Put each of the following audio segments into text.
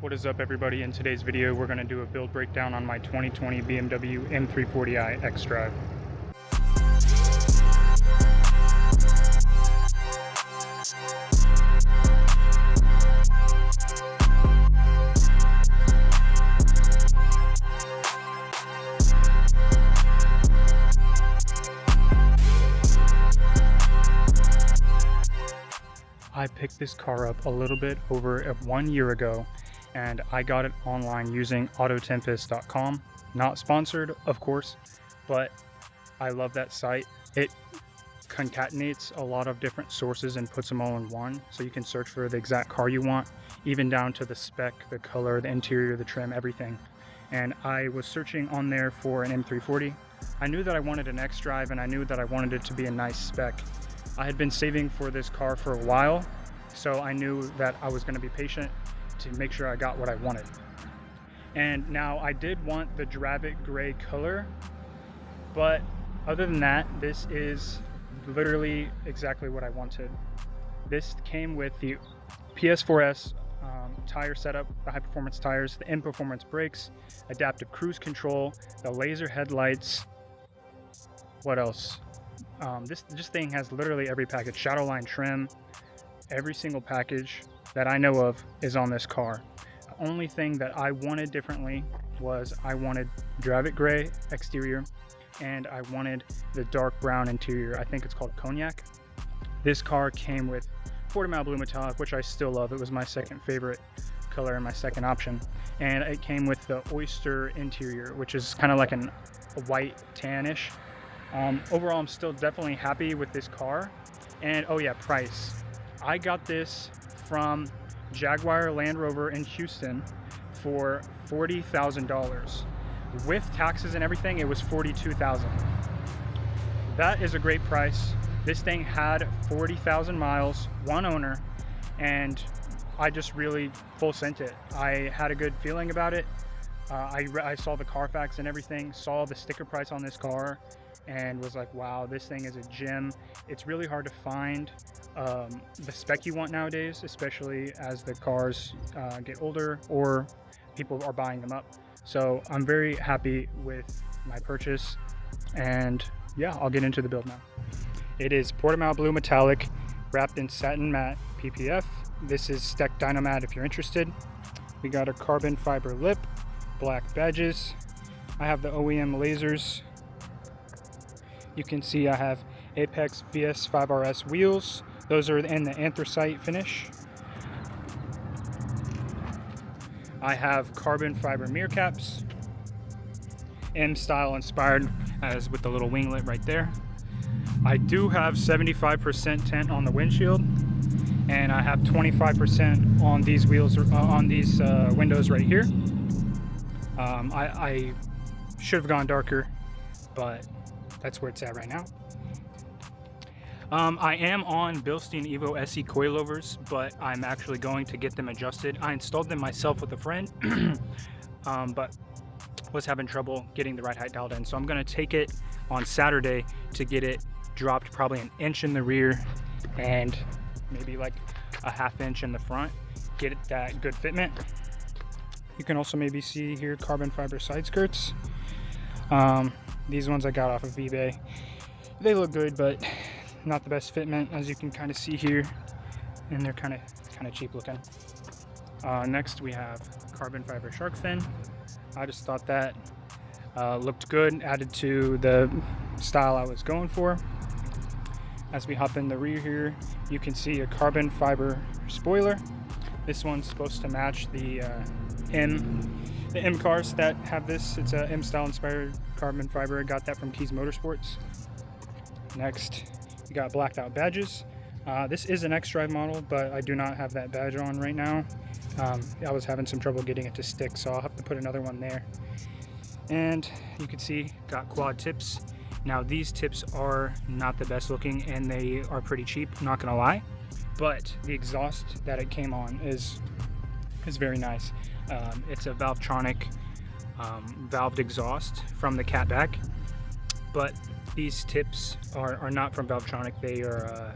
What is up, everybody? In today's video we're going to do a build breakdown on my 2020 BMW M340i xDrive. I picked this car up a little bit over 1 year ago, and I got it online using Autotempest.com. Not sponsored, of course, but I love that site. It concatenates a lot of different sources and puts them all in one, so you can search for the exact car you want, even down to the spec, the color, the interior, the trim, everything. And I was searching on there for an M340. I knew that I wanted an xDrive, and I knew that I wanted it to be a nice spec. I had been saving for this car for a while, so I knew that I was going to be patient to make sure I got what I wanted. And now I did want the Dravit gray color, but other than that, this is literally exactly what I wanted. This came with the PS4S tire setup, the high performance tires, the M performance brakes, adaptive cruise control, the laser headlights. What else? This thing has literally every package. Shadowline trim, every single package that I know of is on this car. The only thing that I wanted differently was I wanted Dravit gray exterior, and I wanted the dark brown interior. I think it's called cognac. This car came with Portimao blue metallic, which I still love. It was my second favorite color and my second option. And it came with the oyster interior, which is kind of like a white tannish. Overall, I'm still definitely happy with this car. And oh yeah, price. I got this from Jaguar Land Rover in Houston for $40,000. With taxes and everything, it was $42,000. That is a great price. This thing had 40,000 miles, one owner, and I just really full sent it. I had a good feeling about it. I saw the Carfax and everything, saw the sticker price on this car, and was like, wow, this thing is a gem. It's really hard to find the spec you want nowadays, especially as the cars get older or people are buying them up. So I'm very happy with my purchase, and yeah, I'll get into the build now. It is Portimao blue metallic wrapped in satin matte PPF. This is Steck Dynomat if you're interested. We got a carbon fiber lip, black badges. I have the OEM lasers. You can see I have Apex VS5RS wheels. Those are in the anthracite finish. I have carbon fiber mirror caps, M-style inspired, as with the little winglet right there. I do have 75% tint on the windshield, and I have 25% on these wheels, on these windows right here. I should have gone darker, but that's where it's at right now. I am on Bilstein Evo SE coilovers, but I'm actually going to get them adjusted. I installed them myself with a friend, but was having trouble getting the right height dialed in. So I'm going to take it on Saturday to get it dropped probably an inch in the rear and maybe like a ½ inch in the front. Get it that good fitment. You can also maybe see here carbon fiber side skirts. These ones I got off of eBay. They look good, but not the best fitment, as you can kind of see here, and they're kind of cheap looking. Next we have carbon fiber shark fin. I just thought that looked good, added to the style I was going for. As we hop in the rear here, you can see a carbon fiber spoiler. This one's supposed to match the M cars that have this. It's a M style inspired carbon fiber. I got that from Keys Motorsports. Next, we got blacked out badges. This is an xDrive model, but I do not have that badge on right now. I was having some trouble getting it to stick, so I'll have to put another one there. And you can see, got quad tips. Now these tips are not the best looking, and they are pretty cheap, not gonna lie. But the exhaust that it came on is very nice. It's a Valvetronic valved exhaust from the catback, but these tips are not from Valvetronic. They are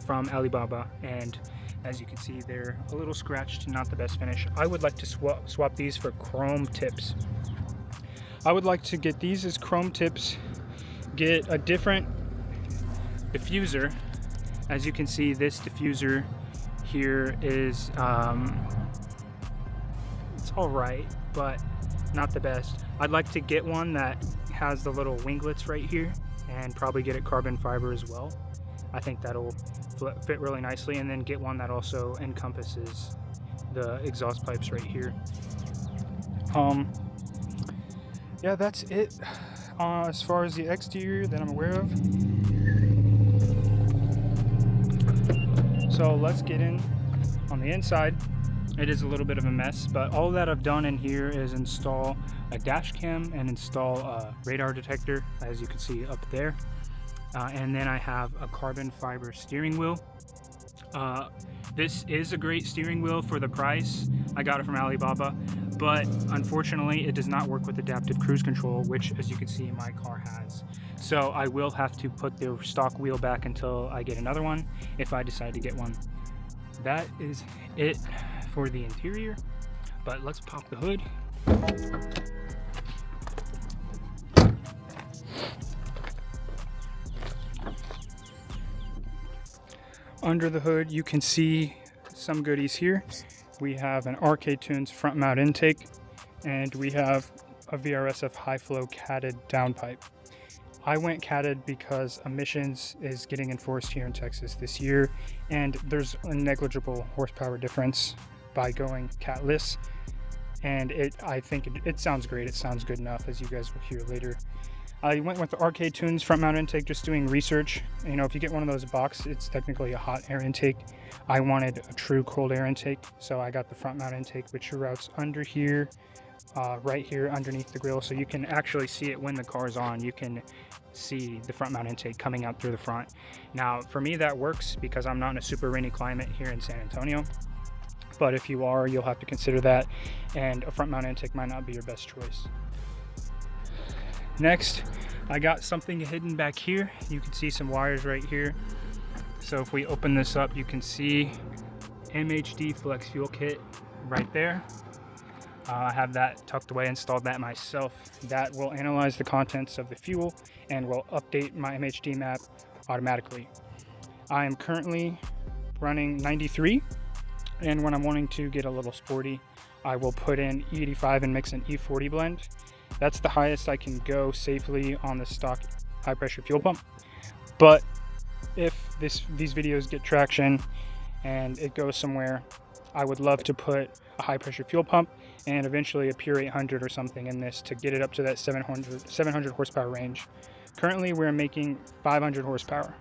from Alibaba, and As you can see, they're a little scratched, not the best finish. I would like to swap these for chrome tips. I would like to get these as chrome tips, get a different diffuser. As you can see, this diffuser here is, it's all right, but not the best. I'd like to get one that has the little winglets right here and probably get it carbon fiber as well. I think that'll fit really nicely, and then get one that also encompasses the exhaust pipes right here. Yeah, that's it as far as the exterior that I'm aware of. So let's get in on the inside. It is a little bit of a mess, but all that I've done in here is install a dash cam and install a radar detector, as you can see up there. And then I have a carbon fiber steering wheel. This is a great steering wheel for the price. I got it from Alibaba, but unfortunately it does not work with adaptive cruise control, which, as you can see, my car has. So I will have to put the stock wheel back until I get another one, if I decide to get one. That is it for the interior, but let's pop the hood. Under the hood, you can see some goodies here. We have an RK Tunes front mount intake, and we have a VRSF high flow catted downpipe. I went catted because emissions is getting enforced here in Texas this year, and there's a negligible horsepower difference by going catless. And I think it sounds great. It sounds good enough, as you guys will hear later. I went with the RK Tunes front mount intake, just doing research. You know, if you get one of those box, it's technically a hot air intake. I wanted a true cold air intake, so I got the front mount intake, which routes under here, right here underneath the grill, so you can actually see it when the car's on. You can see the front mount intake coming out through the front. Now, for me, that works because I'm not in a super rainy climate here in San Antonio. But if you are, you'll have to consider that, and a front mount intake might not be your best choice. Next, I got something hidden back here. You can see some wires right here. So if we open this up, you can see MHD Flex Fuel Kit right there. I have that tucked away, installed that myself. That will analyze the contents of the fuel and will update my MHD map automatically. I am currently running 93, and when I'm wanting to get a little sporty, I will put in E85 and mix an E40 blend. That's the highest I can go safely on the stock high pressure fuel pump. But if these videos get traction and it goes somewhere, I would love to put a high pressure fuel pump and eventually a pure 800 or something in this to get it up to that 700 horsepower range. Currently we're making 500 horsepower.